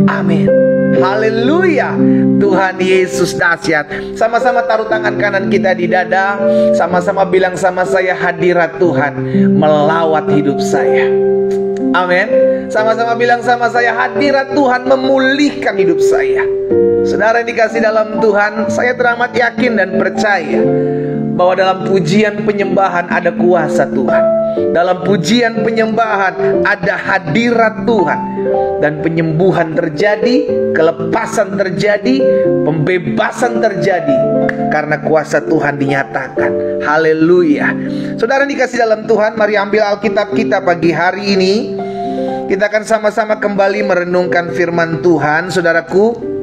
Amin. Haleluya. Tuhan Yesus dahsyat. Sama-sama taruh tangan kanan kita di dada. Sama-sama bilang sama saya, hadirat Tuhan melawat hidup saya. Amin. Sama-sama bilang sama saya, hadirat Tuhan memulihkan hidup saya. Saudara yang dikasih dalam Tuhan, saya teramat yakin dan percaya bahwa dalam pujian penyembahan ada kuasa Tuhan. Dalam pujian penyembahan ada hadirat Tuhan. Dan penyembuhan terjadi, kelepasan terjadi, pembebasan terjadi, karena kuasa Tuhan dinyatakan. Haleluya. Saudara dikasih dalam Tuhan, mari ambil Alkitab kita pagi hari ini. Kita akan sama-sama kembali merenungkan firman Tuhan, saudaraku.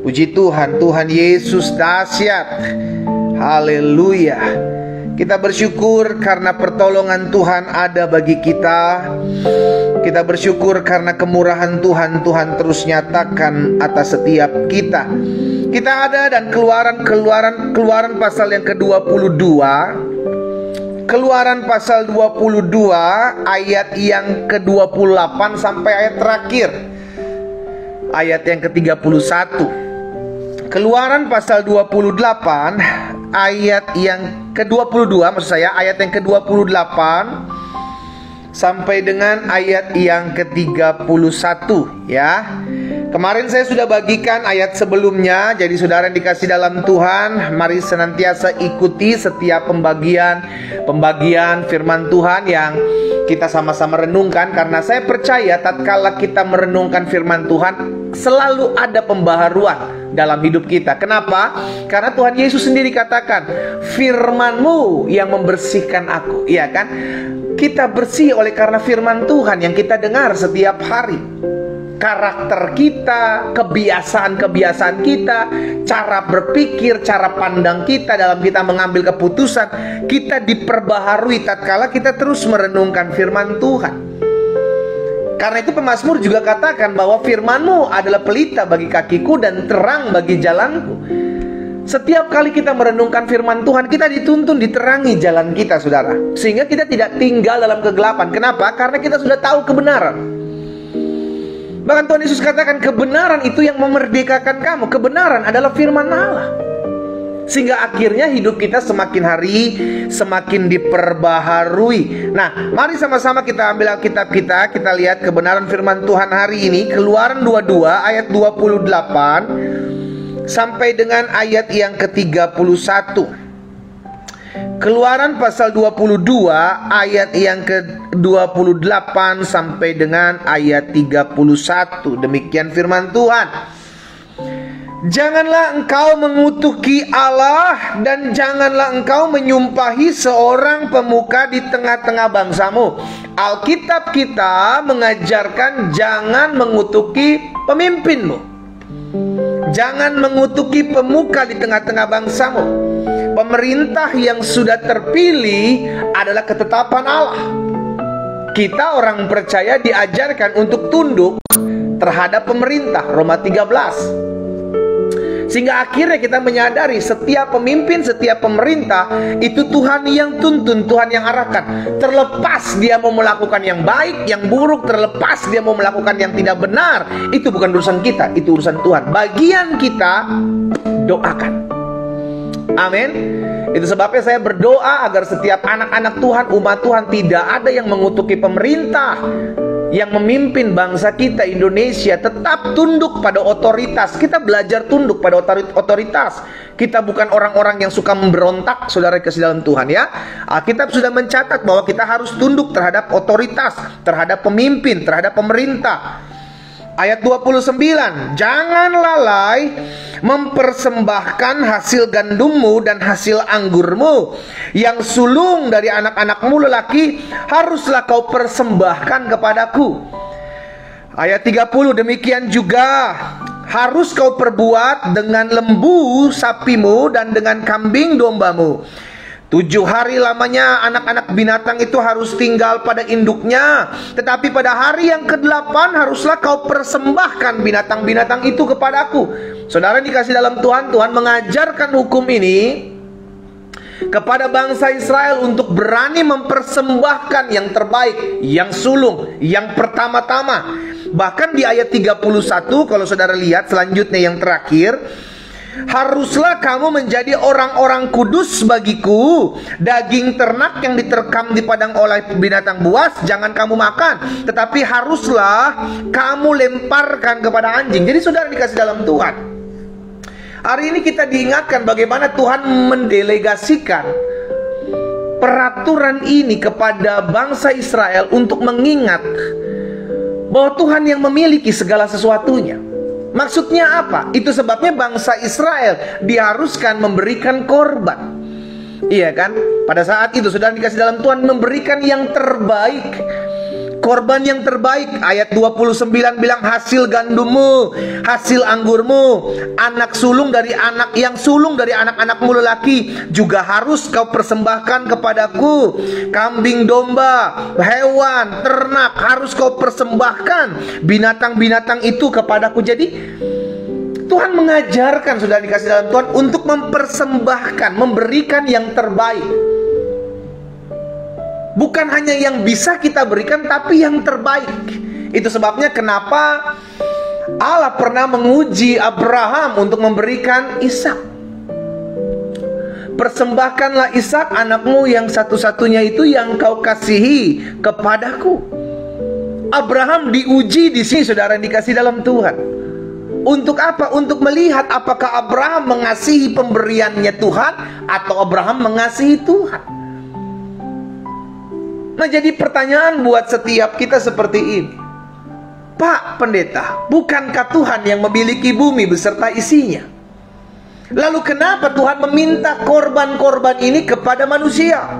Puji Tuhan, Tuhan Yesus dahsyat. Haleluya. Kita bersyukur karena pertolongan Tuhan ada bagi kita. Kita bersyukur karena kemurahan Tuhan, Tuhan terus nyatakan atas setiap kita. Kita ada dan keluaran pasal yang ke-22. Keluaran pasal 22 ayat yang ke-28 sampai ayat terakhir, ayat yang ke-31. Keluaran pasal 28 ayat yang ke-22, maksud saya ayat yang ke-28 sampai dengan ayat yang ke-31 ya. Kemarin saya sudah bagikan ayat sebelumnya. Jadi saudara yang dikasih dalam Tuhan, mari senantiasa ikuti setiap pembagian firman Tuhan yang kita sama-sama renungkan. Karena saya percaya tatkala kita merenungkan firman Tuhan, selalu ada pembaharuan dalam hidup kita. Kenapa? Karena Tuhan Yesus sendiri katakan, firman-Mu yang membersihkan aku. Iya kan? Kita bersih oleh karena firman Tuhan yang kita dengar setiap hari. Karakter kita, kebiasaan-kebiasaan kita, cara berpikir, cara pandang kita dalam kita mengambil keputusan, kita diperbaharui tatkala kita terus merenungkan firman Tuhan. Karena itu pemazmur juga katakan bahwa firman-Mu adalah pelita bagi kakiku dan terang bagi jalanku. Setiap kali kita merenungkan firman Tuhan, kita dituntun diterangi jalan kita, saudara. Sehingga kita tidak tinggal dalam kegelapan. Kenapa? Karena kita sudah tahu kebenaran. Bahkan Tuhan Yesus katakan, kebenaran itu yang memerdekakan kamu. Kebenaran adalah firman Allah. Sehingga akhirnya hidup kita semakin hari semakin diperbaharui. Nah, mari sama-sama kita ambil Alkitab kita. Kita lihat kebenaran firman Tuhan hari ini. Keluaran 22 ayat 28 sampai dengan ayat yang ke-31. Keluaran pasal 22 ayat yang ke-28 sampai dengan ayat 31. Demikian firman Tuhan. Janganlah engkau mengutuki Allah, dan janganlah engkau menyumpahi seorang pemuka di tengah-tengah bangsamu. Alkitab kita mengajarkan jangan mengutuki pemimpinmu. Jangan mengutuki pemuka di tengah-tengah bangsamu. Pemerintah yang sudah terpilih adalah ketetapan Allah. Kita orang percaya diajarkan untuk tunduk terhadap pemerintah, Roma 13. Sehingga akhirnya kita menyadari setiap pemimpin, setiap pemerintah itu Tuhan yang tuntun, Tuhan yang arahkan. Terlepas dia mau melakukan yang baik, yang buruk, terlepas dia mau melakukan yang tidak benar, itu bukan urusan kita, itu urusan Tuhan. Bagian kita doakan. Amin. Itu sebabnya saya berdoa agar setiap anak-anak Tuhan, umat Tuhan, tidak ada yang mengutuki pemerintah yang memimpin bangsa kita Indonesia. Tetap tunduk pada otoritas. Kita belajar tunduk pada otoritas. Kita bukan orang-orang yang suka memberontak, saudara kasih dalam Tuhan ya. Alkitab sudah mencatat bahwa kita harus tunduk terhadap otoritas, terhadap pemimpin, terhadap pemerintah. Ayat 29, jangan lalai mempersembahkan hasil gandummu dan hasil anggurmu yang sulung dari anak-anakmu lelaki, haruslah kau persembahkan kepadaku. Ayat 30, demikian juga harus kau perbuat dengan lembu sapimu dan dengan kambing dombamu. 7 hari lamanya anak-anak binatang itu harus tinggal pada induknya. Tetapi pada hari yang ke-8 haruslah kau persembahkan binatang-binatang itu kepadaku. Saudara dikasih dalam Tuhan, Tuhan mengajarkan hukum ini kepada bangsa Israel untuk berani mempersembahkan yang terbaik, yang sulung, yang pertama-tama. Bahkan di ayat 31, kalau saudara lihat selanjutnya yang terakhir, haruslah kamu menjadi orang-orang kudus bagiku. Daging ternak yang diterkam di padang oleh binatang buas jangan kamu makan, tetapi haruslah kamu lemparkan kepada anjing. Jadi saudara dikasih dalam Tuhan, hari ini kita diingatkan bagaimana Tuhan mendelegasikan peraturan ini kepada bangsa Israel untuk mengingat bahwa Tuhan yang memiliki segala sesuatunya. Maksudnya apa? Itu sebabnya bangsa Israel diharuskan memberikan korban. Iya kan? Pada saat itu saudara dikasih dalam Tuhan memberikan yang terbaik. Korban yang terbaik. Ayat 29 bilang hasil gandummu, hasil anggurmu, anak sulung dari anak yang sulung dari anak-anakmu lelaki juga harus kau persembahkan kepadaku. Kambing domba, hewan, ternak harus kau persembahkan binatang-binatang itu kepadaku. Jadi Tuhan mengajarkan saudara dikasih dalam Tuhan untuk mempersembahkan, memberikan yang terbaik. Bukan hanya yang bisa kita berikan, tapi yang terbaik. Itu sebabnya kenapa Allah pernah menguji Abraham untuk memberikan Ishak. Persembahkanlah Ishak anakmu yang satu-satunya itu yang kau kasihi kepadaku. Abraham diuji di sini saudara yang dikasih dalam Tuhan. Untuk apa? Untuk melihat apakah Abraham mengasihi pemberiannya Tuhan atau Abraham mengasihi Tuhan. Nah, jadi pertanyaan buat setiap kita seperti ini. Pak Pendeta, bukankah Tuhan yang memiliki bumi beserta isinya? Lalu kenapa Tuhan meminta korban-korban ini kepada manusia?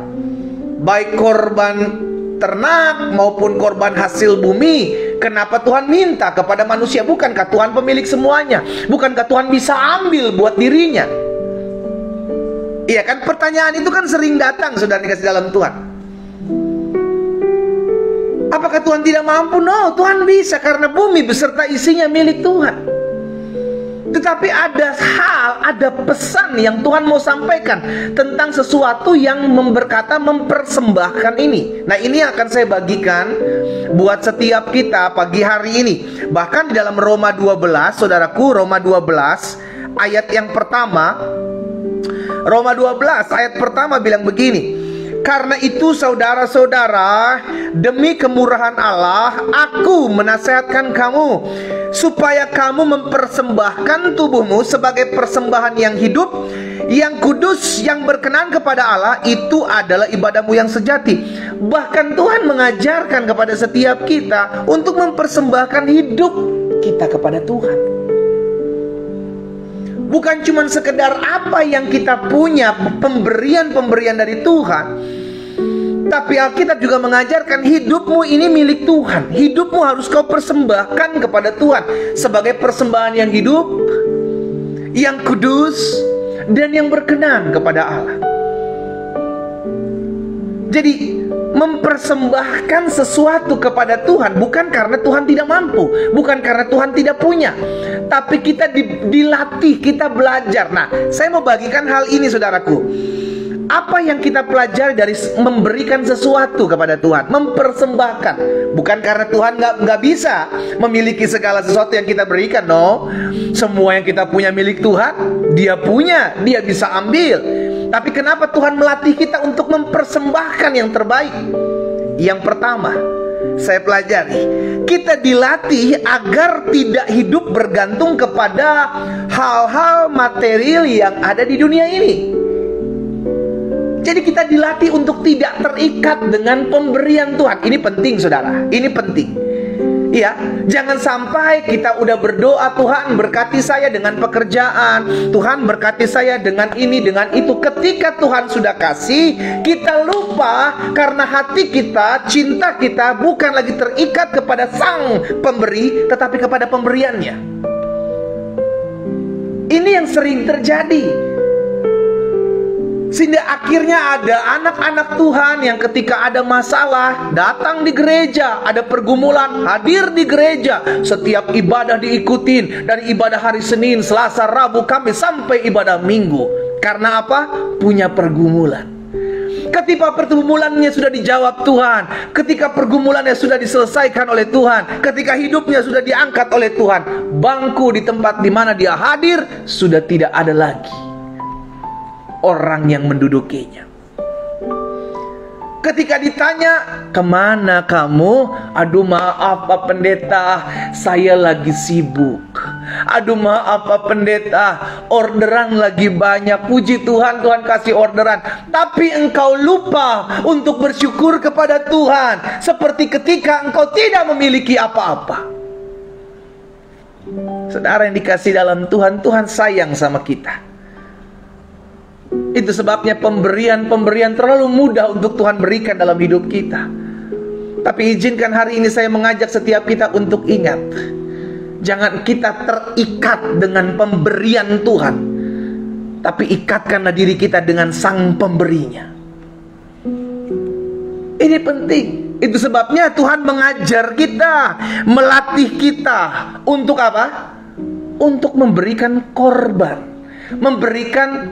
Baik korban ternak maupun korban hasil bumi. Kenapa Tuhan minta kepada manusia? Bukankah Tuhan pemilik semuanya? Bukankah Tuhan bisa ambil buat dirinya? Iya kan, pertanyaan itu kan sering datang saudara dikasih dalam Tuhan. Apakah Tuhan tidak mampu? No, Tuhan bisa karena bumi beserta isinya milik Tuhan. Tetapi ada hal, ada pesan yang Tuhan mau sampaikan tentang sesuatu yang berkata mempersembahkan ini. Nah, ini yang akan saya bagikan buat setiap kita pagi hari ini. Bahkan di dalam Roma 12, saudaraku, Roma 12 ayat yang pertama, Roma 12 ayat pertama bilang begini. Karena itu saudara-saudara, demi kemurahan Allah, aku menasihatkan kamu supaya kamu mempersembahkan tubuhmu sebagai persembahan yang hidup, yang kudus, yang berkenan kepada Allah. Itu adalah ibadahmu yang sejati. Bahkan Tuhan mengajarkan kepada setiap kita untuk mempersembahkan hidup kita kepada Tuhan. Bukan cuma sekedar apa yang kita punya, pemberian-pemberian dari Tuhan, tapi Alkitab juga mengajarkan hidupmu ini milik Tuhan. Hidupmu harus kau persembahkan kepada Tuhan sebagai persembahan yang hidup, yang kudus, dan yang berkenan kepada Allah. Jadi mempersembahkan sesuatu kepada Tuhan bukan karena Tuhan tidak mampu, bukan karena Tuhan tidak punya, tapi kita dilatih, kita belajar. Nah, saya mau bagikan hal ini saudaraku. Apa yang kita pelajari dari memberikan sesuatu kepada Tuhan, mempersembahkan, bukan karena Tuhan nggak bisa memiliki segala sesuatu yang kita berikan. No, semua yang kita punya milik Tuhan. Dia punya, dia bisa ambil. Tapi kenapa Tuhan melatih kita untuk mempersembahkan yang terbaik? Yang pertama, saya pelajari, kita dilatih agar tidak hidup bergantung kepada hal-hal material yang ada di dunia ini. Jadi kita dilatih untuk tidak terikat dengan pemberian Tuhan. Ini penting saudara, ini penting. Ya, jangan sampai kita udah berdoa, Tuhan berkati saya dengan pekerjaan, Tuhan berkati saya dengan ini, dengan itu. Ketika Tuhan sudah kasih, kita lupa karena hati kita, cinta kita bukan lagi terikat kepada sang pemberi, tetapi kepada pemberiannya. Ini yang sering terjadi. Sehingga akhirnya ada anak-anak Tuhan yang ketika ada masalah datang di gereja, ada pergumulan, hadir di gereja, setiap ibadah diikutin, dari ibadah hari Senin, Selasa, Rabu, Kamis sampai ibadah Minggu. Karena apa? Punya pergumulan. Ketika pergumulannya sudah dijawab Tuhan, ketika pergumulannya sudah diselesaikan oleh Tuhan, ketika hidupnya sudah diangkat oleh Tuhan, bangku di tempat di mana dia hadir sudah tidak ada lagi orang yang mendudukinya. Ketika ditanya, kemana kamu? Aduh maaf Pak Pendeta, saya lagi sibuk. Aduh maaf Pak Pendeta, orderan lagi banyak. Puji Tuhan, Tuhan kasih orderan. Tapi engkau lupa untuk bersyukur kepada Tuhan, seperti ketika engkau tidak memiliki apa-apa. Saudara yang dikasih dalam Tuhan, Tuhan sayang sama kita. Itu sebabnya pemberian terlalu mudah untuk Tuhan berikan dalam hidup kita. Tapi izinkan hari ini saya mengajak setiap kita untuk ingat, jangan kita terikat dengan pemberian Tuhan, tapi ikatkanlah diri kita dengan Sang Pemberinya. Ini penting. Itu sebabnya Tuhan mengajar kita, melatih kita untuk apa? Untuk memberikan korban,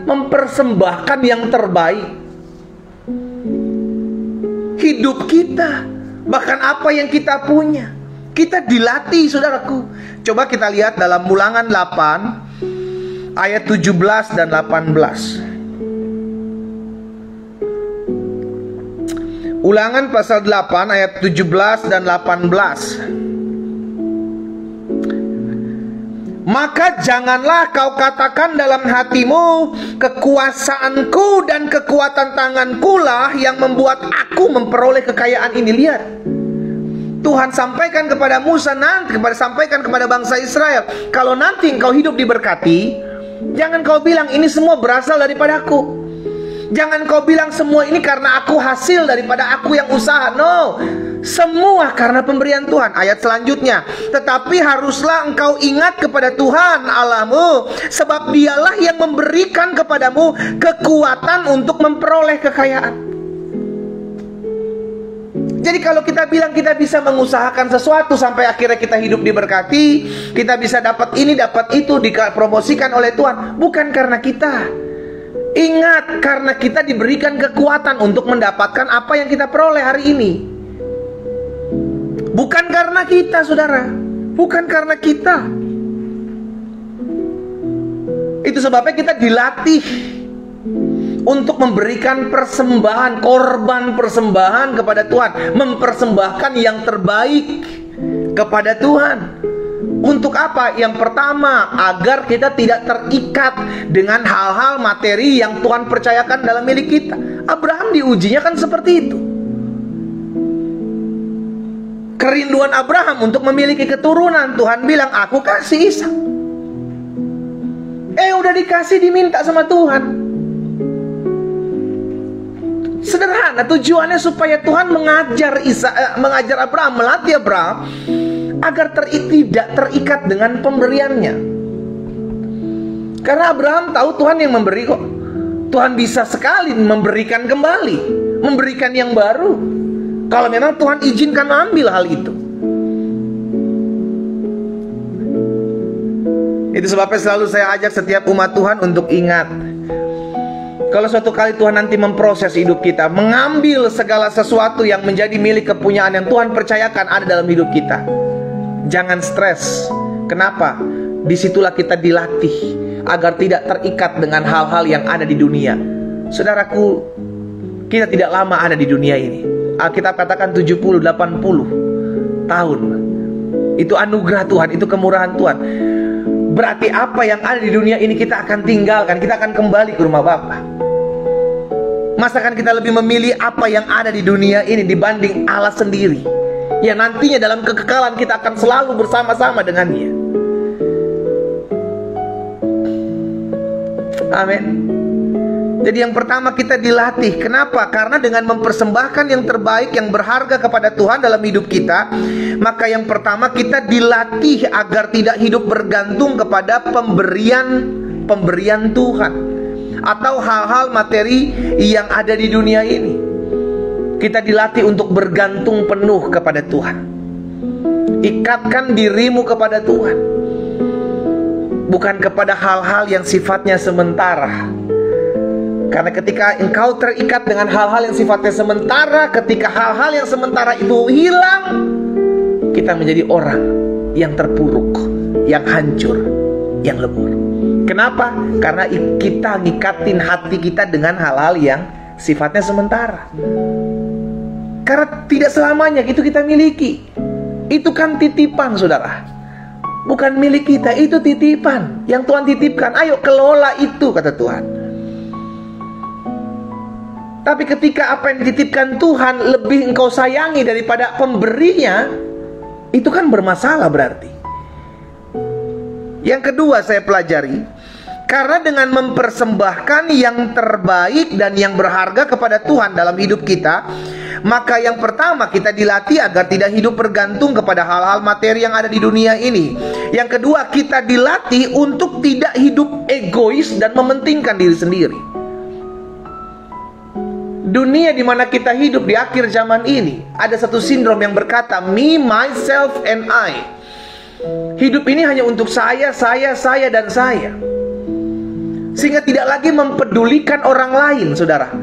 mempersembahkan yang terbaik. Hidup kita, bahkan apa yang kita punya, kita dilatih, saudaraku. Coba kita lihat dalam Ulangan 8 ayat 17 dan 18. Ulangan pasal 8 ayat 17 dan 18. Maka janganlah kau katakan dalam hatimu, kekuasaanku dan kekuatan tanganku lah yang membuat aku memperoleh kekayaan ini. Lihat, Tuhan sampaikan kepada Musa, sampaikan kepada bangsa Israel, kalau nanti engkau hidup diberkati, jangan kau bilang ini semua berasal daripada aku. Jangan kau bilang semua ini karena aku hasil daripada aku yang usaha. No, semua karena pemberian Tuhan. Ayat selanjutnya, tetapi haruslah engkau ingat kepada Tuhan Allahmu, sebab dialah yang memberikan kepadamu kekuatan untuk memperoleh kekayaan. Jadi kalau kita bilang kita bisa mengusahakan sesuatu sampai akhirnya kita hidup diberkati, kita bisa dapat ini, dapat itu, dipromosikan oleh Tuhan, bukan karena kita. Ingat, karena kita diberikan kekuatan untuk mendapatkan apa yang kita peroleh hari ini. Bukan karena kita, saudara. Bukan karena kita. Itu sebabnya kita dilatih untuk memberikan persembahan, korban persembahan kepada Tuhan, mempersembahkan yang terbaik kepada Tuhan. Untuk apa? Yang pertama, agar kita tidak terikat dengan hal-hal materi yang Tuhan percayakan dalam milik kita. Abraham diujinya kan seperti itu. Kerinduan Abraham untuk memiliki keturunan, Tuhan bilang, aku kasih Ishak. Udah dikasih, diminta sama Tuhan. Sederhana, tujuannya supaya Tuhan mengajar Abraham, melatih Abraham agar tidak terikat dengan pemberiannya. Karena Abraham tahu Tuhan yang memberi kok. Tuhan bisa sekali memberikan kembali, memberikan yang baru, kalau memang Tuhan izinkan ambil hal itu. Itu sebabnya selalu saya ajak setiap umat Tuhan untuk ingat, kalau suatu kali Tuhan nanti memproses hidup kita, mengambil segala sesuatu yang menjadi milik kepunyaan yang Tuhan percayakan ada dalam hidup kita, jangan stres. Kenapa? Disitulah kita dilatih agar tidak terikat dengan hal-hal yang ada di dunia. Saudaraku, kita tidak lama ada di dunia ini. Alkitab katakan 70-80 tahun. Itu anugerah Tuhan, itu kemurahan Tuhan. Berarti apa yang ada di dunia ini kita akan tinggalkan, kita akan kembali ke rumah Bapa. Masakan kita lebih memilih apa yang ada di dunia ini dibanding Allah sendiri, yang nantinya dalam kekekalan kita akan selalu bersama-sama dengannya. Amin. Jadi yang pertama kita dilatih. Kenapa? Karena dengan mempersembahkan yang terbaik, yang berharga kepada Tuhan dalam hidup kita, maka yang pertama kita dilatih agar tidak hidup bergantung kepada pemberian Tuhan atau hal-hal materi yang ada di dunia ini. Kita dilatih untuk bergantung penuh kepada Tuhan. Ikatkan dirimu kepada Tuhan, bukan kepada hal-hal yang sifatnya sementara. Karena ketika engkau terikat dengan hal-hal yang sifatnya sementara, ketika hal-hal yang sementara itu hilang, kita menjadi orang yang terpuruk, yang hancur, yang lebur. Kenapa? Karena kita ngikatin hati kita dengan hal-hal yang sifatnya sementara. Karena tidak selamanya itu kita miliki. Itu kan titipan, saudara. Bukan milik kita, itu titipan yang Tuhan titipkan. Ayo kelola itu, kata Tuhan. Tapi ketika apa yang dititipkan Tuhan lebih engkau sayangi daripada pemberinya, itu kan bermasalah berarti. Yang kedua saya pelajari, karena dengan mempersembahkan yang terbaik dan yang berharga kepada Tuhan dalam hidup kita, maka yang pertama kita dilatih agar tidak hidup bergantung kepada hal-hal materi yang ada di dunia ini. Yang kedua, kita dilatih untuk tidak hidup egois dan mementingkan diri sendiri. Dunia di mana kita hidup di akhir zaman ini, ada satu sindrom yang berkata me, myself, and I. Hidup ini hanya untuk saya, dan saya. Sehingga tidak lagi mempedulikan orang lain, saudara.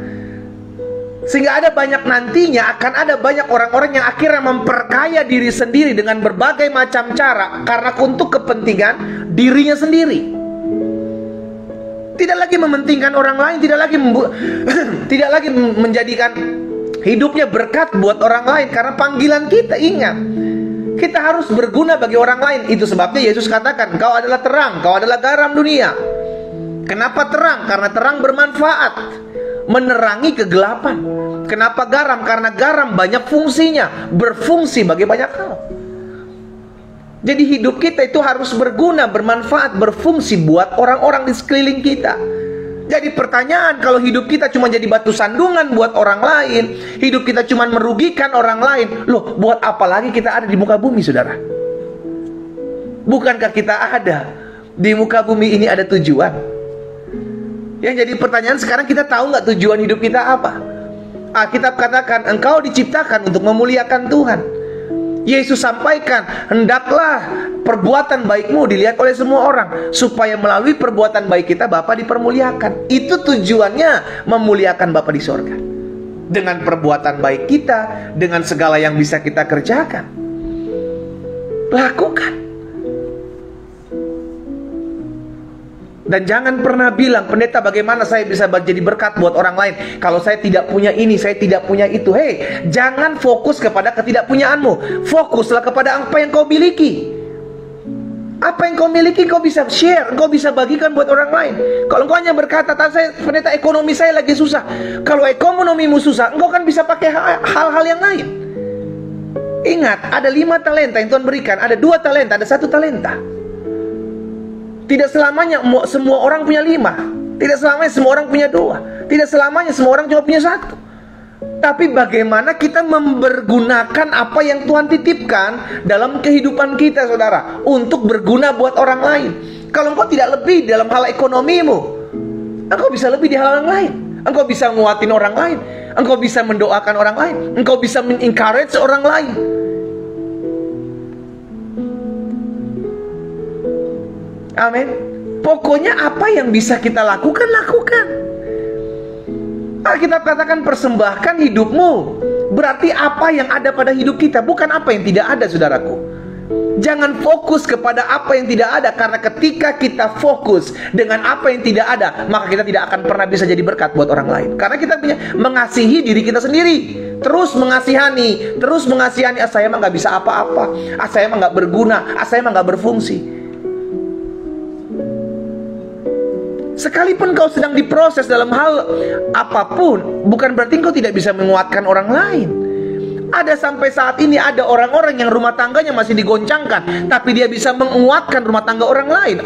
Sehingga ada banyak nantinya akan ada banyak orang-orang yang akhirnya memperkaya diri sendiri dengan berbagai macam cara karena untuk kepentingan dirinya sendiri. Tidak lagi mementingkan orang lain, tidak lagi menjadikan hidupnya berkat buat orang lain. Karena panggilan kita, ingat, kita harus berguna bagi orang lain. Itu sebabnya Yesus katakan, "Kau adalah terang, kau adalah garam dunia." Kenapa terang? Karena terang bermanfaat, menerangi kegelapan. Kenapa garam? Karena garam banyak fungsinya, berfungsi bagi banyak hal. Jadi hidup kita itu harus berguna, bermanfaat, berfungsi buat orang-orang di sekeliling kita. Jadi pertanyaan, kalau hidup kita cuma jadi batu sandungan buat orang lain, hidup kita cuma merugikan orang lain, loh, buat apa lagi kita ada di muka bumi, saudara? Bukankah kita ada di muka bumi ini ada tujuan? Yang jadi pertanyaan sekarang, kita tahu nggak tujuan hidup kita apa? Alkitab katakan, engkau diciptakan untuk memuliakan Tuhan. Yesus sampaikan, hendaklah perbuatan baikmu dilihat oleh semua orang, supaya melalui perbuatan baik kita Bapa dipermuliakan. Itu tujuannya, memuliakan Bapa di sorga. Dengan perbuatan baik kita, dengan segala yang bisa kita kerjakan, lakukan. Dan jangan pernah bilang, pendeta, bagaimana saya bisa jadi berkat buat orang lain kalau saya tidak punya ini, saya tidak punya itu. Hei, jangan fokus kepada ketidakpunyaanmu. Fokuslah kepada apa yang kau miliki. Apa yang kau miliki kau bisa share, kau bisa bagikan buat orang lain. Kalau kau hanya berkata, saya, pendeta, ekonomi saya lagi susah. Kalau ekonomimu susah, engkau kan bisa pakai hal-hal yang lain. Ingat, ada 5 talenta yang Tuhan berikan. Ada 2 talenta, ada 1 talenta. Tidak selamanya semua orang punya 5. Tidak selamanya semua orang punya 2. Tidak selamanya semua orang cuma punya 1. Tapi bagaimana kita mempergunakan apa yang Tuhan titipkan dalam kehidupan kita, saudara, untuk berguna buat orang lain. Kalau engkau tidak lebih dalam hal ekonomimu, engkau bisa lebih di hal yang lain. Engkau bisa nguatin orang lain, engkau bisa mendoakan orang lain, engkau bisa men-encourage orang lain. Amin. Pokoknya apa yang bisa kita lakukan, lakukan. Alkitab katakan, persembahkan hidupmu. Berarti apa yang ada pada hidup kita, bukan apa yang tidak ada, saudaraku. Jangan fokus kepada apa yang tidak ada. Karena ketika kita fokus dengan apa yang tidak ada, maka kita tidak akan pernah bisa jadi berkat buat orang lain. Karena kita punya mengasihi diri kita sendiri. Terus mengasihani, saya mah gak bisa apa-apa, saya mah gak berguna, saya mah gak berfungsi. Sekalipun kau sedang diproses dalam hal apapun, bukan berarti kau tidak bisa menguatkan orang lain. Ada sampai saat ini ada orang-orang yang rumah tangganya masih digoncangkan, tapi dia bisa menguatkan rumah tangga orang lain.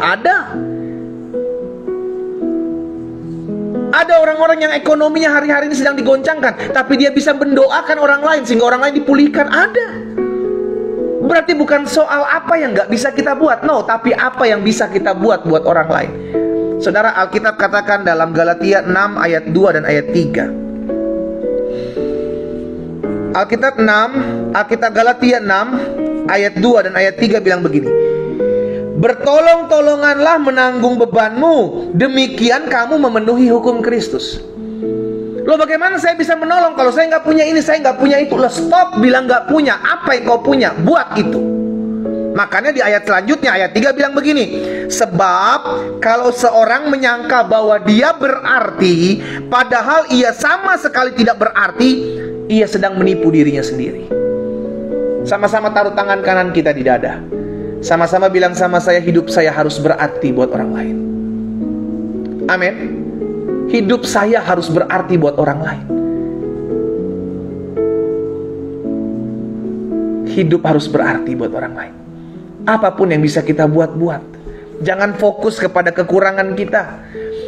Ada orang-orang yang ekonominya hari-hari ini sedang digoncangkan, tapi dia bisa mendoakan orang lain sehingga orang lain dipulihkan. Ada. Berarti bukan soal apa yang gak bisa kita buat, no, tapi apa yang bisa kita buat orang lain. Saudara, Alkitab katakan dalam Galatia 6 ayat 2 dan ayat 3. Alkitab Galatia 6 ayat 2 dan ayat 3 bilang begini. Bertolong-tolonganlah menanggung bebanmu, demikian kamu memenuhi hukum Kristus. Loh, bagaimana saya bisa menolong kalau saya nggak punya ini, saya nggak punya itu? Loh, stop bilang nggak punya. Apa yang kau punya? Buat itu. Makanya di ayat selanjutnya, ayat 3 bilang begini, sebab kalau seorang menyangka bahwa dia berarti, padahal ia sama sekali tidak berarti, ia sedang menipu dirinya sendiri. Sama-sama taruh tangan kanan kita di dada. Sama-sama bilang sama saya, hidup saya harus berarti buat orang lain. Amin. Hidup saya harus berarti buat orang lain. Hidup harus berarti buat orang lain. Apapun yang bisa kita buat. Jangan fokus kepada kekurangan kita.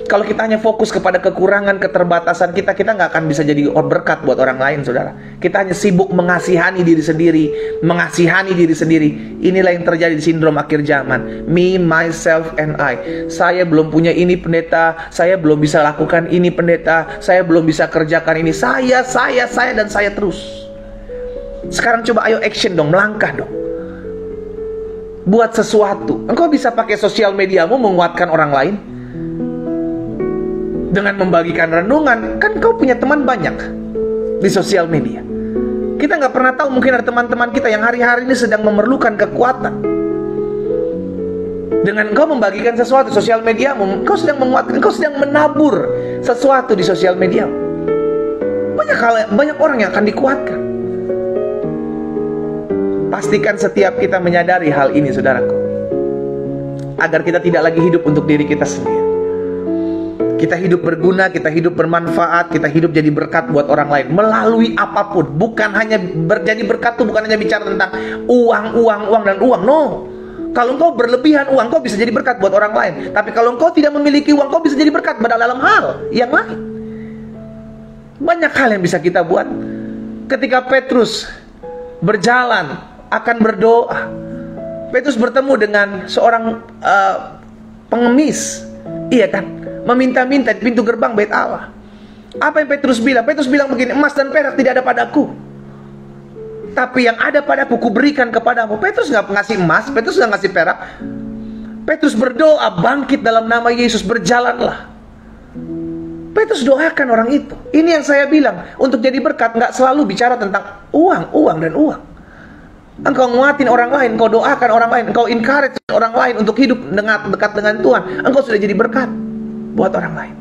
Kalau kita hanya fokus kepada kekurangan, keterbatasan kita, kita nggak akan bisa jadi berkat buat orang lain, saudara. Kita hanya sibuk mengasihani diri sendiri, mengasihani diri sendiri. Inilah yang terjadi di sindrom akhir zaman. Me, myself, and I. Saya belum punya ini, pendeta. Saya belum bisa lakukan ini, pendeta. Saya belum bisa kerjakan ini. Saya, dan saya terus. Sekarang coba ayo action dong, melangkah dong. Buat sesuatu. Engkau bisa pakai sosial mediamu menguatkan orang lain. Dengan membagikan renungan, kan kau punya teman banyak di sosial media. Kita nggak pernah tahu, mungkin ada teman-teman kita yang hari-hari ini sedang memerlukan kekuatan. Dengan kau membagikan sesuatu di sosial mediamu, kau sedang menguatkan, kau sedang menabur sesuatu di sosial media. Banyak orang yang akan dikuatkan. Pastikan setiap kita menyadari hal ini, saudaraku, agar kita tidak lagi hidup untuk diri kita sendiri. Kita hidup berguna, kita hidup bermanfaat, kita hidup jadi berkat buat orang lain melalui apapun. Bukan hanya jadi berkat itu bukan hanya bicara tentang uang dan uang. No. Kalau engkau berlebihan uang, kau bisa jadi berkat buat orang lain. Tapi kalau engkau tidak memiliki uang, kau bisa jadi berkat pada dalam hal yang lain. Banyak hal yang bisa kita buat. Ketika Petrus berjalan akan berdoa, Petrus bertemu dengan seorang pengemis, iya kan? Meminta-minta di pintu gerbang bait Allah. Apa yang Petrus bilang? Petrus bilang begini, emas dan perak tidak ada padaku, tapi yang ada padaku kuberikan kepadamu. Petrus nggak ngasih emas, Petrus nggak ngasih perak. Petrus berdoa, bangkit dalam nama Yesus, berjalanlah. Petrus doakan orang itu. Ini yang saya bilang, untuk jadi berkat nggak selalu bicara tentang uang dan uang. Engkau nguatin orang lain, engkau doakan orang lain, engkau encourage orang lain untuk hidup dekat dengan Tuhan, engkau sudah jadi berkat buat orang lain.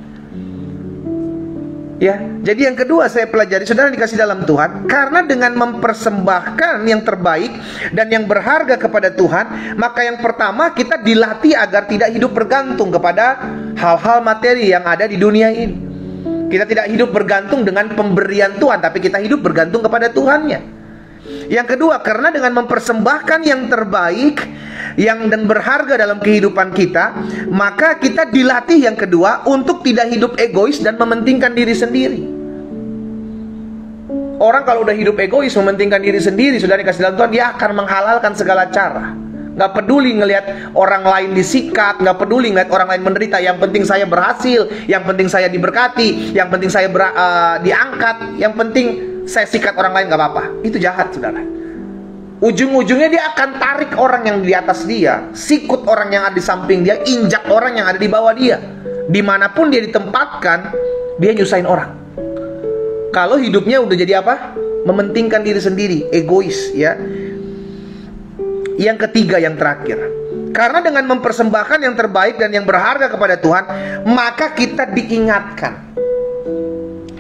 Ya, jadi yang kedua saya pelajari, saudara dikasih dalam Tuhan, karena dengan mempersembahkan yang terbaik dan yang berharga kepada Tuhan, maka yang pertama kita dilatih agar tidak hidup bergantung kepada hal-hal materi yang ada di dunia ini. Kita tidak hidup bergantung dengan pemberian Tuhan, tapi kita hidup bergantung kepada Tuhannya. Yang kedua, karena dengan mempersembahkan yang terbaik dan berharga dalam kehidupan kita, maka kita dilatih yang kedua untuk tidak hidup egois dan mementingkan diri sendiri. Orang kalau udah hidup egois, mementingkan diri sendiri, sudah dikasih dalam Tuhan, dia akan menghalalkan segala cara. Gak peduli ngelihat orang lain disikat, gak peduli ngelihat orang lain menderita. Yang penting saya berhasil, yang penting saya diberkati, yang penting saya diangkat, yang penting saya sikat orang lain gak apa-apa. Itu jahat, saudara. Ujung-ujungnya dia akan tarik orang yang di atas dia, sikut orang yang ada di samping dia, injak orang yang ada di bawah dia. Dimanapun dia ditempatkan, dia nyusahin orang. Kalau hidupnya udah jadi apa? Mementingkan diri sendiri, egois, ya. Yang ketiga, yang terakhir, karena dengan mempersembahkan yang terbaik dan yang berharga kepada Tuhan, maka kita diingatkan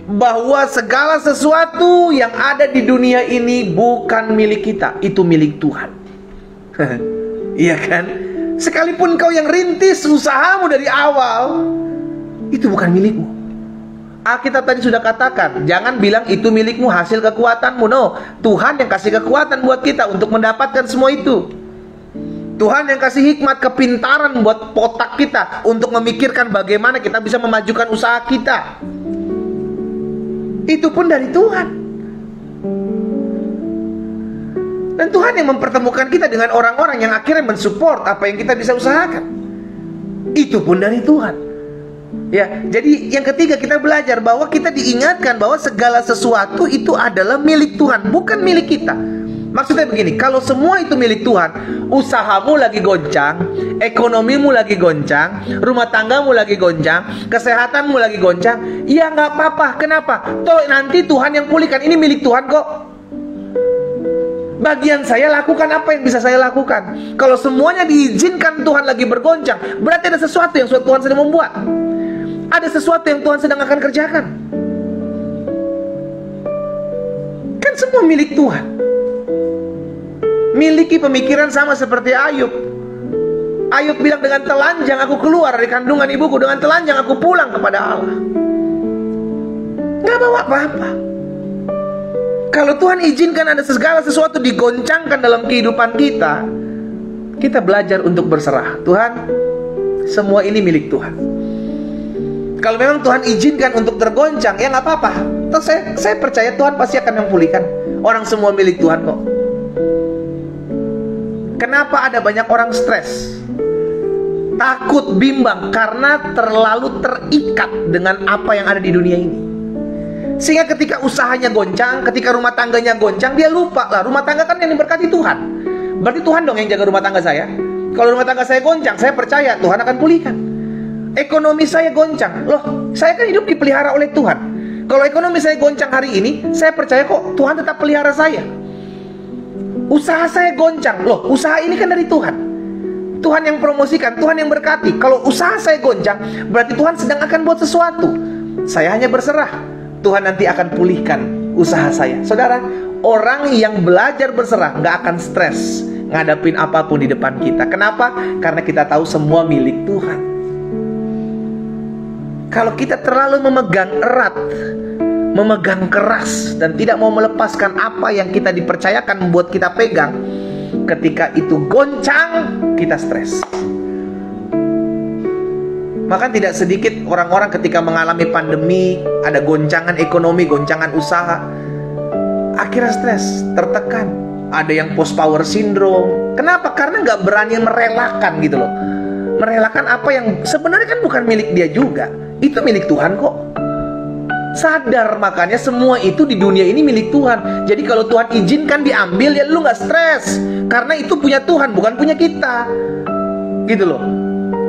bahwa segala sesuatu yang ada di dunia ini bukan milik kita, itu milik Tuhan. Iya kan? Sekalipun kau yang rintis usahamu dari awal, itu bukan milikmu. Alkitab tadi sudah katakan, jangan bilang itu milikmu, hasil kekuatanmu. No, Tuhan yang kasih kekuatan buat kita untuk mendapatkan semua itu. Tuhan yang kasih hikmat, kepintaran buat otak kita untuk memikirkan bagaimana kita bisa memajukan usaha kita. Itu pun dari Tuhan. Dan Tuhan yang mempertemukan kita dengan orang-orang yang akhirnya mensupport apa yang kita bisa usahakan. Itu pun dari Tuhan. Ya, jadi yang ketiga kita belajar bahwa kita diingatkan bahwa segala sesuatu itu adalah milik Tuhan, bukan milik kita. Maksudnya begini, kalau semua itu milik Tuhan, usahamu lagi goncang, ekonomimu lagi goncang, rumah tanggamu lagi goncang, kesehatanmu lagi goncang, ya nggak apa-apa. Kenapa? Toh nanti Tuhan yang pulihkan. Ini milik Tuhan kok. Bagian saya lakukan apa yang bisa saya lakukan. Kalau semuanya diizinkan Tuhan lagi bergoncang, berarti ada sesuatu yang Tuhan sedang membuat. Ada sesuatu yang Tuhan sedang akan kerjakan. Kan semua milik Tuhan. Miliki pemikiran sama seperti Ayub. Ayub bilang, dengan telanjang aku keluar dari kandungan ibuku, dengan telanjang aku pulang kepada Allah. Gak bawa apa-apa. Kalau Tuhan izinkan ada segala sesuatu digoncangkan dalam kehidupan kita, kita belajar untuk berserah. Tuhan, semua ini milik Tuhan. Kalau memang Tuhan izinkan untuk tergoncang, ya gak apa-apa. Terus saya percaya Tuhan pasti akan memulihkan. Orang semua milik Tuhan kok. Kenapa ada banyak orang stres, takut, bimbang? Karena terlalu terikat dengan apa yang ada di dunia ini. Sehingga ketika usahanya goncang, ketika rumah tangganya goncang, dia lupa lah, rumah tangga kan yang diberkati Tuhan. Berarti Tuhan dong yang jaga rumah tangga saya. Kalau rumah tangga saya goncang, saya percaya Tuhan akan pulihkan. Ekonomi saya goncang, loh, saya kan hidup dipelihara oleh Tuhan. Kalau ekonomi saya goncang hari ini, saya percaya kok Tuhan tetap pelihara saya. Usaha saya goncang, loh, usaha ini kan dari Tuhan. Tuhan yang promosikan, Tuhan yang berkati. Kalau usaha saya goncang, berarti Tuhan sedang akan buat sesuatu. Saya hanya berserah, Tuhan nanti akan pulihkan usaha saya. Saudara, orang yang belajar berserah gak akan stres ngadapin apapun di depan kita. Kenapa? Karena kita tahu semua milik Tuhan. Kalau kita terlalu memegang erat, memegang keras, dan tidak mau melepaskan apa yang kita dipercayakan membuat kita pegang, ketika itu goncang, kita stres. Maka tidak sedikit orang-orang ketika mengalami pandemi, ada goncangan ekonomi, goncangan usaha, akhirnya stres, tertekan. Ada yang post power syndrome. Kenapa? Karena nggak berani merelakan gitu loh. Merelakan apa yang sebenarnya kan bukan milik dia juga. Itu milik Tuhan kok. Sadar, makanya semua itu di dunia ini milik Tuhan. Jadi kalau Tuhan izinkan diambil, ya lu gak stres. Karena itu punya Tuhan, bukan punya kita. Gitu loh.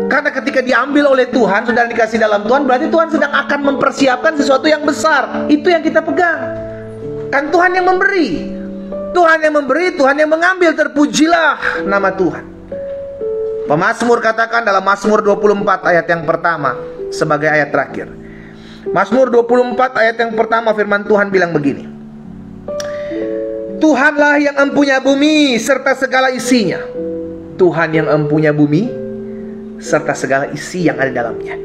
Karena ketika diambil oleh Tuhan, sudah dikasih dalam Tuhan, berarti Tuhan sedang akan mempersiapkan sesuatu yang besar. Itu yang kita pegang. Kan Tuhan yang memberi. Tuhan yang memberi, Tuhan yang mengambil. Terpujilah nama Tuhan. Pemazmur katakan dalam Mazmur 24 ayat yang pertama, sebagai ayat terakhir. Mazmur 24 ayat yang pertama, firman Tuhan bilang begini. Tuhanlah yang empunya bumi serta segala isinya. Tuhan yang empunya bumi serta segala isi yang ada dalamnya.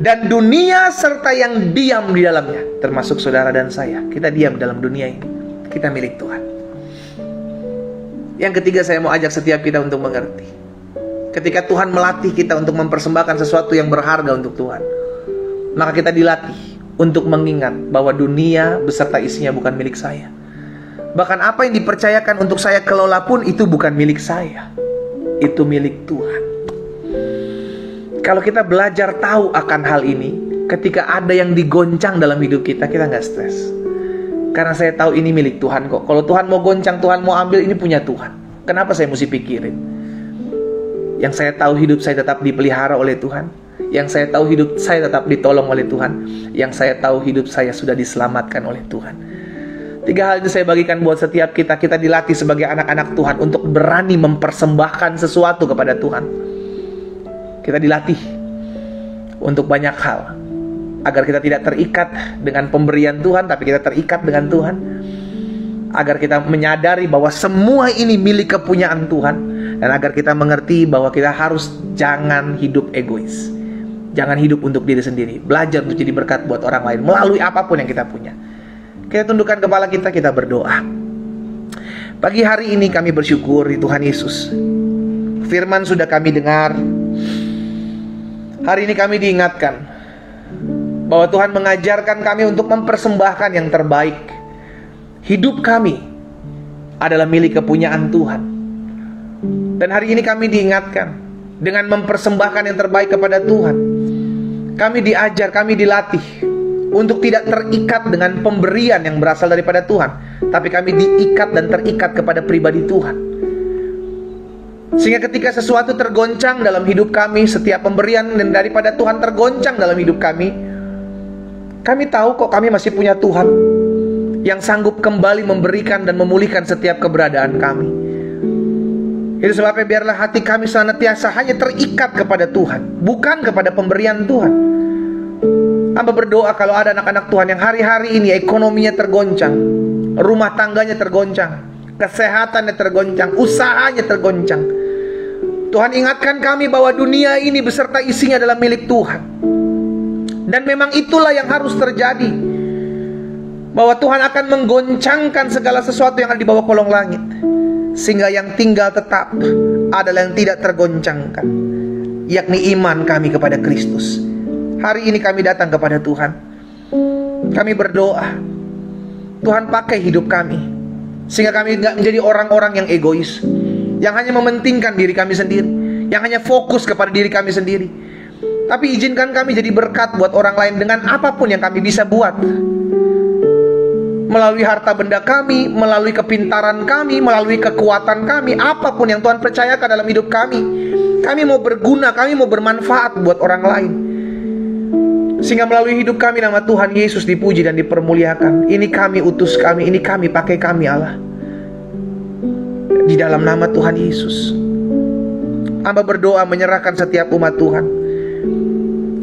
Dan dunia serta yang diam di dalamnya. Termasuk saudara dan saya. Kita diam dalam dunia ini. Kita milik Tuhan. Yang ketiga, saya mau ajak setiap kita untuk mengerti. Ketika Tuhan melatih kita untuk mempersembahkan sesuatu yang berharga untuk Tuhan, maka kita dilatih untuk mengingat bahwa dunia beserta isinya bukan milik saya. Bahkan apa yang dipercayakan untuk saya kelola pun itu bukan milik saya. Itu milik Tuhan. Kalau kita belajar tahu akan hal ini, ketika ada yang digoncang dalam hidup kita, kita nggak stres. Karena saya tahu ini milik Tuhan kok. Kalau Tuhan mau goncang, Tuhan mau ambil, ini punya Tuhan. Kenapa saya mesti pikirin? Yang saya tahu hidup saya tetap dipelihara oleh Tuhan. Yang saya tahu hidup saya tetap ditolong oleh Tuhan. Yang saya tahu hidup saya sudah diselamatkan oleh Tuhan. 3 hal itu saya bagikan buat setiap kita. Kita dilatih sebagai anak-anak Tuhan untuk berani mempersembahkan sesuatu kepada Tuhan. Kita dilatih untuk banyak hal, agar kita tidak terikat dengan pemberian Tuhan, tapi kita terikat dengan Tuhan. Agar kita menyadari bahwa semua ini milik kepunyaan Tuhan. Dan agar kita mengerti bahwa kita harus jangan hidup egois. Jangan hidup untuk diri sendiri. Belajar untuk jadi berkat buat orang lain melalui apapun yang kita punya. Kita tundukkan kepala kita, kita berdoa. Pagi hari ini kami bersyukur di Tuhan Yesus. Firman sudah kami dengar. Hari ini kami diingatkan bahwa Tuhan mengajarkan kami untuk mempersembahkan yang terbaik. Hidup kami adalah milik kepunyaan Tuhan. Dan hari ini kami diingatkan dengan mempersembahkan yang terbaik kepada Tuhan. Kami diajar, kami dilatih untuk tidak terikat dengan pemberian yang berasal daripada Tuhan, tapi kami diikat dan terikat kepada pribadi Tuhan. Sehingga ketika sesuatu tergoncang dalam hidup kami, setiap pemberian dan daripada Tuhan tergoncang dalam hidup kami tahu kok kami masih punya Tuhan yang sanggup kembali memberikan dan memulihkan setiap keberadaan kami. Itu sebabnya biarlah hati kami senantiasa hanya terikat kepada Tuhan, bukan kepada pemberian Tuhan. Hamba berdoa kalau ada anak-anak Tuhan yang hari-hari ini ekonominya tergoncang, rumah tangganya tergoncang, kesehatannya tergoncang, usahanya tergoncang, Tuhan ingatkan kami bahwa dunia ini beserta isinya adalah milik Tuhan. Dan memang itulah yang harus terjadi, bahwa Tuhan akan menggoncangkan segala sesuatu yang ada di bawah kolong langit, sehingga yang tinggal tetap adalah yang tidak tergoncangkan, yakni iman kami kepada Kristus. Hari ini kami datang kepada Tuhan. Kami berdoa, Tuhan pakai hidup kami, sehingga kami tidak menjadi orang-orang yang egois, yang hanya mementingkan diri kami sendiri, yang hanya fokus kepada diri kami sendiri. Tapi izinkan kami jadi berkat buat orang lain dengan apapun yang kami bisa buat, melalui harta benda kami, melalui kepintaran kami, melalui kekuatan kami, apapun yang Tuhan percayakan dalam hidup kami. Kami mau berguna, kami mau bermanfaat buat orang lain, sehingga melalui hidup kami nama Tuhan Yesus dipuji dan dipermuliakan. Ini kami, utus kami, ini kami, pakai kami Allah. Di dalam nama Tuhan Yesus, hamba berdoa menyerahkan setiap umat Tuhan.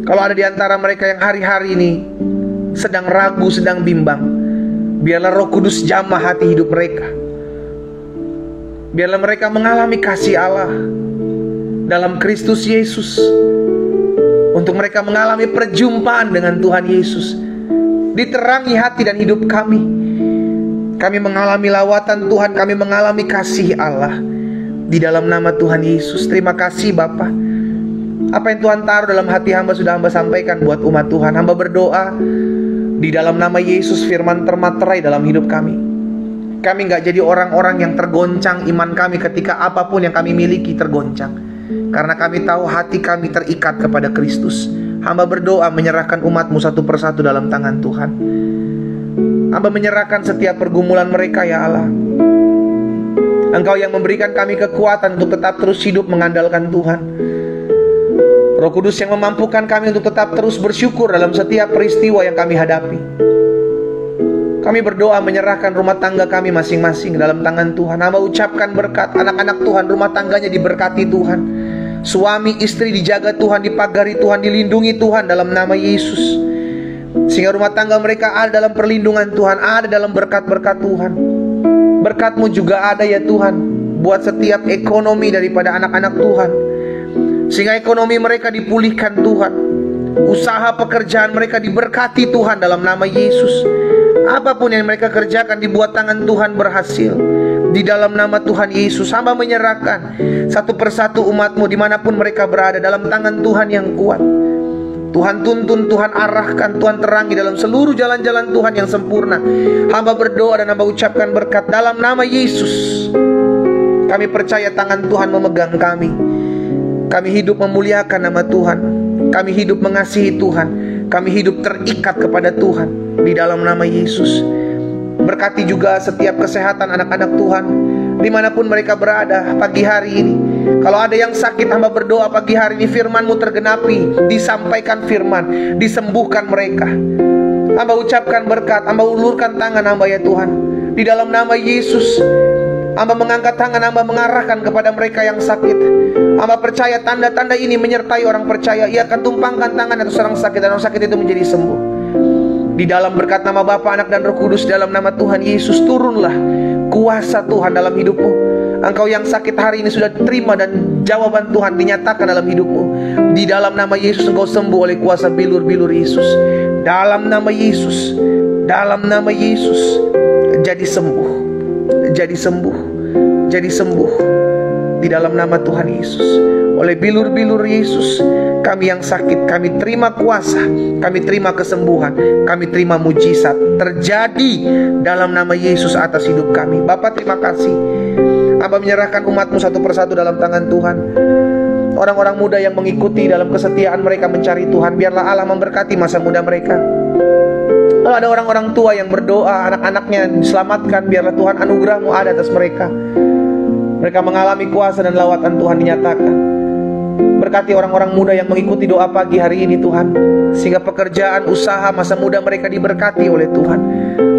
Kalau ada di antara mereka yang hari-hari ini sedang ragu, sedang bimbang, biarlah Roh Kudus jamah hati hidup mereka. Biarlah mereka mengalami kasih Allah dalam Kristus Yesus, untuk mereka mengalami perjumpaan dengan Tuhan Yesus. Diterangi hati dan hidup kami. Kami mengalami lawatan Tuhan, kami mengalami kasih Allah di dalam nama Tuhan Yesus. Terima kasih Bapa. Apa yang Tuhan taruh dalam hati hamba sudah hamba sampaikan buat umat Tuhan. Hamba berdoa di dalam nama Yesus, firman termaterai dalam hidup kami. Kami gak jadi orang-orang yang tergoncang iman kami ketika apapun yang kami miliki tergoncang, karena kami tahu hati kami terikat kepada Kristus. Hamba berdoa menyerahkan umatmu satu persatu dalam tangan Tuhan. Hamba menyerahkan setiap pergumulan mereka ya Allah. Engkau yang memberikan kami kekuatan untuk tetap terus hidup mengandalkan Tuhan. Roh Kudus yang memampukan kami untuk tetap terus bersyukur dalam setiap peristiwa yang kami hadapi. Kami berdoa menyerahkan rumah tangga kami masing-masing dalam tangan Tuhan. Hamba ucapkan berkat anak-anak Tuhan, rumah tangganya diberkati Tuhan. Suami istri dijaga Tuhan, dipagari Tuhan, dilindungi Tuhan dalam nama Yesus. Sehingga rumah tangga mereka ada dalam perlindungan Tuhan, ada dalam berkat-berkat Tuhan. Berkat-Mu juga ada ya Tuhan buat setiap ekonomi daripada anak-anak Tuhan, sehingga ekonomi mereka dipulihkan Tuhan. Usaha pekerjaan mereka diberkati Tuhan dalam nama Yesus. Apapun yang mereka kerjakan dibuat tangan Tuhan berhasil. Di dalam nama Tuhan Yesus, hamba menyerahkan satu persatu umat-Mu dimanapun mereka berada dalam tangan Tuhan yang kuat. Tuhan tuntun, Tuhan arahkan, Tuhan terangi dalam seluruh jalan-jalan Tuhan yang sempurna. Hamba berdoa dan hamba ucapkan berkat dalam nama Yesus. Kami percaya tangan Tuhan memegang kami. Kami hidup memuliakan nama Tuhan. Kami hidup mengasihi Tuhan. Kami hidup terikat kepada Tuhan di dalam nama Yesus. Berkati juga setiap kesehatan anak-anak Tuhan dimanapun mereka berada pagi hari ini. Kalau ada yang sakit, hamba berdoa pagi hari ini firman-Mu tergenapi, disampaikan firman, disembuhkan mereka. Hamba ucapkan berkat, hamba ulurkan tangan hamba ya Tuhan. Di dalam nama Yesus, hamba mengangkat tangan, hamba mengarahkan kepada mereka yang sakit. Hamba percaya tanda-tanda ini menyertai orang percaya. Ia akan tumpangkan tangan atas orang sakit dan orang sakit itu menjadi sembuh. Di dalam berkat nama Bapa, Anak dan Roh Kudus, dalam nama Tuhan Yesus, turunlah kuasa Tuhan dalam hidupmu. Engkau yang sakit hari ini sudah terima dan jawaban Tuhan dinyatakan dalam hidupmu. Di dalam nama Yesus engkau sembuh oleh kuasa bilur-bilur Yesus. Dalam nama Yesus, dalam nama Yesus, jadi sembuh, jadi sembuh, jadi sembuh. Di dalam nama Tuhan Yesus, oleh bilur-bilur Yesus, kami yang sakit, kami terima kuasa, kami terima kesembuhan, kami terima mujizat terjadi dalam nama Yesus atas hidup kami. Bapa terima kasih. Hamba menyerahkan umat-Mu satu persatu dalam tangan Tuhan. Orang-orang muda yang mengikuti dalam kesetiaan mereka mencari Tuhan, biarlah Allah memberkati masa muda mereka. Kalau ada orang-orang tua yang berdoa anak-anaknya diselamatkan, biarlah Tuhan anugerah-Mu ada atas mereka. Mereka mengalami kuasa dan lawatan Tuhan dinyatakan. Berkati orang-orang muda yang mengikuti doa pagi hari ini Tuhan, sehingga pekerjaan, usaha, masa muda mereka diberkati oleh Tuhan.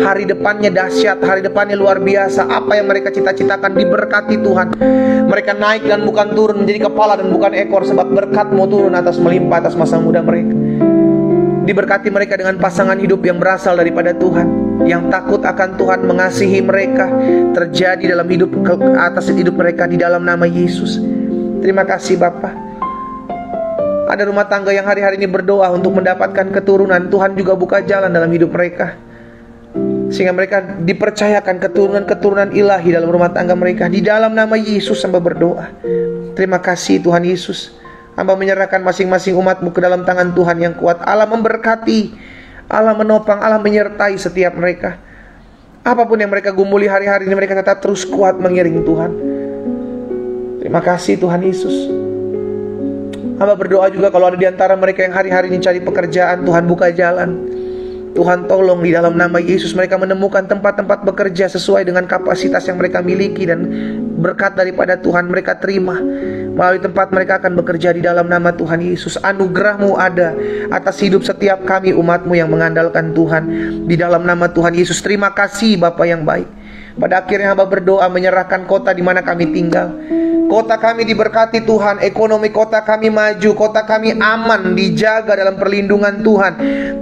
Hari depannya dahsyat, hari depannya luar biasa. Apa yang mereka cita-citakan diberkati Tuhan. Mereka naik dan bukan turun, menjadi kepala dan bukan ekor, sebab berkat-Mu turun atas melimpah atas masa muda mereka. Diberkati mereka dengan pasangan hidup yang berasal daripada Tuhan, yang takut akan Tuhan, mengasihi mereka, terjadi dalam hidup atas hidup mereka di dalam nama Yesus. Terima kasih Bapa. Ada rumah tangga yang hari-hari ini berdoa untuk mendapatkan keturunan. Tuhan juga buka jalan dalam hidup mereka, sehingga mereka dipercayakan keturunan-keturunan ilahi dalam rumah tangga mereka. Di dalam nama Yesus hamba berdoa. Terima kasih Tuhan Yesus. Hamba menyerahkan masing-masing umat-Mu ke dalam tangan Tuhan yang kuat. Allah memberkati, Allah menopang, Allah menyertai setiap mereka. Apapun yang mereka gumuli hari-hari ini, mereka tetap terus kuat mengiring Tuhan. Terima kasih Tuhan Yesus. Hamba berdoa juga kalau ada di antara mereka yang hari-hari ini cari pekerjaan, Tuhan buka jalan. Tuhan tolong di dalam nama Yesus mereka menemukan tempat-tempat bekerja sesuai dengan kapasitas yang mereka miliki, dan berkat daripada Tuhan mereka terima. Melalui tempat mereka akan bekerja di dalam nama Tuhan Yesus. Anugerah-Mu ada atas hidup setiap kami umat-Mu yang mengandalkan Tuhan. Di dalam nama Tuhan Yesus. Terima kasih Bapa yang baik. Pada akhirnya hamba berdoa menyerahkan kota di mana kami tinggal. Kota kami diberkati Tuhan, ekonomi kota kami maju, kota kami aman, dijaga dalam perlindungan Tuhan,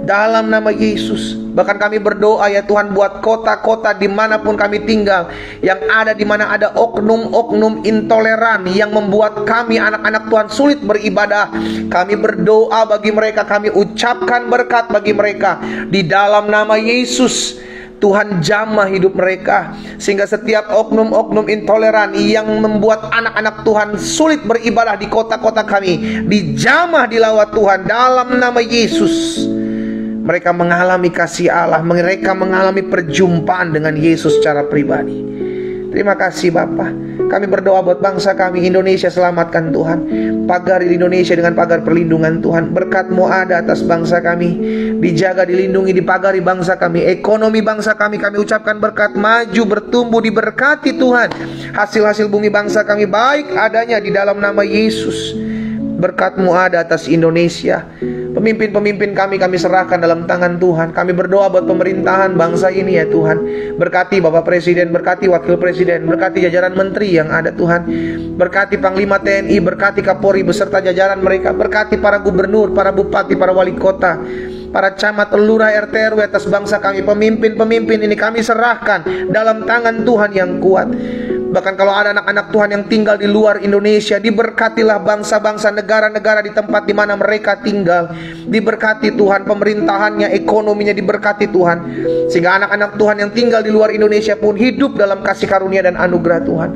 dalam nama Yesus. Bahkan kami berdoa ya Tuhan, buat kota-kota dimanapun kami tinggal, yang ada di mana ada oknum-oknum intoleran yang membuat kami anak-anak Tuhan sulit beribadah. Kami berdoa bagi mereka, kami ucapkan berkat bagi mereka di dalam nama Yesus. Tuhan jamah hidup mereka, sehingga setiap oknum-oknum intoleran yang membuat anak-anak Tuhan sulit beribadah di kota-kota kami dijamah dilawat Tuhan dalam nama Yesus. Mereka mengalami kasih Allah, mereka mengalami perjumpaan dengan Yesus secara pribadi. Terima kasih Bapa. Kami berdoa buat bangsa kami Indonesia, selamatkan Tuhan. Pagari Indonesia dengan pagar perlindungan Tuhan. Berkat-Mu ada atas bangsa kami, dijaga, dilindungi, dipagari bangsa kami. Ekonomi bangsa kami ucapkan berkat, maju, bertumbuh, diberkati Tuhan. Hasil-hasil bumi bangsa kami baik adanya di dalam nama Yesus. Berkat-Mu ada atas Indonesia. Pemimpin-pemimpin kami serahkan dalam tangan Tuhan. Kami berdoa buat pemerintahan bangsa ini ya Tuhan. Berkati Bapak Presiden, berkati Wakil Presiden, berkati jajaran menteri yang ada Tuhan. Berkati Panglima TNI, berkati Kapolri beserta jajaran mereka. Berkati para gubernur, para bupati, para wali kota, para camat, lurah, RT RW atas bangsa kami. Pemimpin-pemimpin ini kami serahkan dalam tangan Tuhan yang kuat. Bahkan kalau ada anak-anak Tuhan yang tinggal di luar Indonesia, diberkatilah bangsa-bangsa, negara-negara di tempat di mana mereka tinggal. Diberkati Tuhan, pemerintahannya, ekonominya diberkati Tuhan, sehingga anak-anak Tuhan yang tinggal di luar Indonesia pun hidup dalam kasih karunia dan anugerah Tuhan.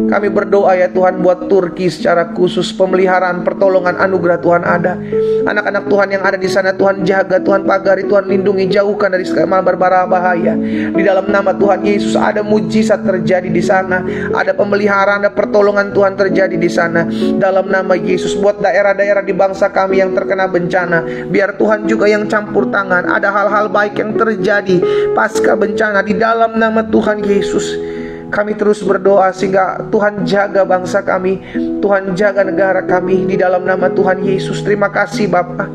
Kami berdoa ya Tuhan buat Turki secara khusus, pemeliharaan, pertolongan, anugerah Tuhan ada. Anak-anak Tuhan yang ada di sana Tuhan jaga, Tuhan pagari, Tuhan lindungi, jauhkan dari segala berbara bahaya. Di dalam nama Tuhan Yesus ada mujizat terjadi di sana. Ada pemeliharaan, ada pertolongan Tuhan terjadi di sana. Dalam nama Yesus, buat daerah-daerah di bangsa kami yang terkena bencana, biar Tuhan juga yang campur tangan. Ada hal-hal baik yang terjadi pasca bencana di dalam nama Tuhan Yesus. Kami terus berdoa sehingga Tuhan jaga bangsa kami, Tuhan jaga negara kami di dalam nama Tuhan Yesus. Terima kasih Bapa.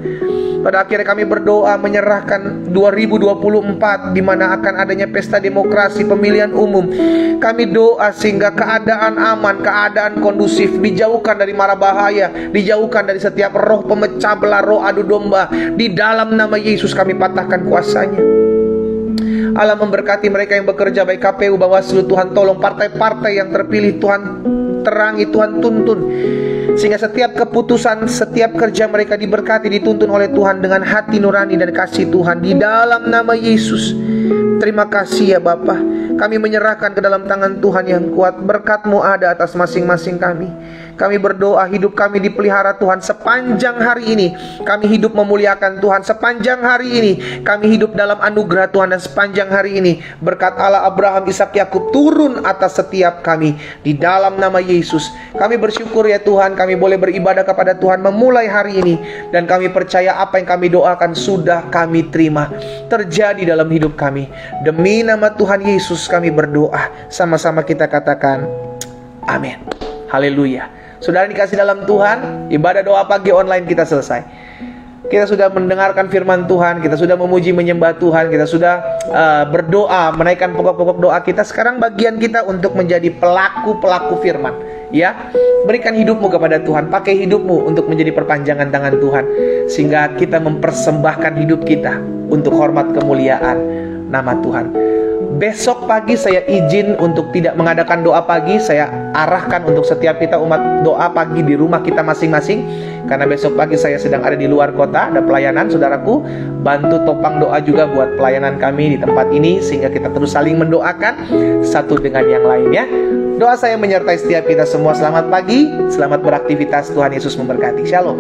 Pada akhirnya kami berdoa menyerahkan 2024 di mana akan adanya pesta demokrasi, pemilihan umum. Kami doa sehingga keadaan aman, keadaan kondusif, dijauhkan dari mara bahaya, dijauhkan dari setiap roh pemecah belah, roh adu domba. Di dalam nama Yesus kami patahkan kuasanya. Allah memberkati mereka yang bekerja, baik KPU, Bawaslu. Tuhan tolong partai-partai yang terpilih, Tuhan terangi, Tuhan tuntun, sehingga setiap keputusan, setiap kerja mereka diberkati, dituntun oleh Tuhan dengan hati nurani dan kasih Tuhan di dalam nama Yesus. Terima kasih ya Bapa. Kami menyerahkan ke dalam tangan Tuhan yang kuat. Berkat-Mu ada atas masing-masing kami. Kami berdoa hidup kami dipelihara Tuhan sepanjang hari ini. Kami hidup memuliakan Tuhan sepanjang hari ini. Kami hidup dalam anugerah Tuhan, dan sepanjang hari ini berkat Allah Abraham, Ishak, Yakub turun atas setiap kami. Di dalam nama Yesus kami bersyukur ya Tuhan, kami boleh beribadah kepada Tuhan memulai hari ini. Dan kami percaya apa yang kami doakan sudah kami terima terjadi dalam hidup kami. Demi nama Tuhan Yesus kami berdoa. Sama-sama kita katakan amin. Haleluya. Saudara dikasih dalam Tuhan, ibadah doa pagi online kita selesai. Kita sudah mendengarkan firman Tuhan, kita sudah memuji menyembah Tuhan, kita sudah berdoa, menaikkan pokok-pokok doa kita. Sekarang bagian kita untuk menjadi pelaku-pelaku firman. Ya, berikan hidupmu kepada Tuhan, pakai hidupmu untuk menjadi perpanjangan tangan Tuhan, sehingga kita mempersembahkan hidup kita untuk hormat kemuliaan nama Tuhan. Besok pagi saya izin untuk tidak mengadakan doa pagi. Saya arahkan untuk setiap kita umat doa pagi di rumah kita masing-masing. Karena besok pagi saya sedang ada di luar kota, ada pelayanan saudaraku. Bantu topang doa juga buat pelayanan kami di tempat ini, sehingga kita terus saling mendoakan satu dengan yang lain ya. Doa saya menyertai setiap kita semua. Selamat pagi, selamat beraktivitas. Tuhan Yesus memberkati. Shalom.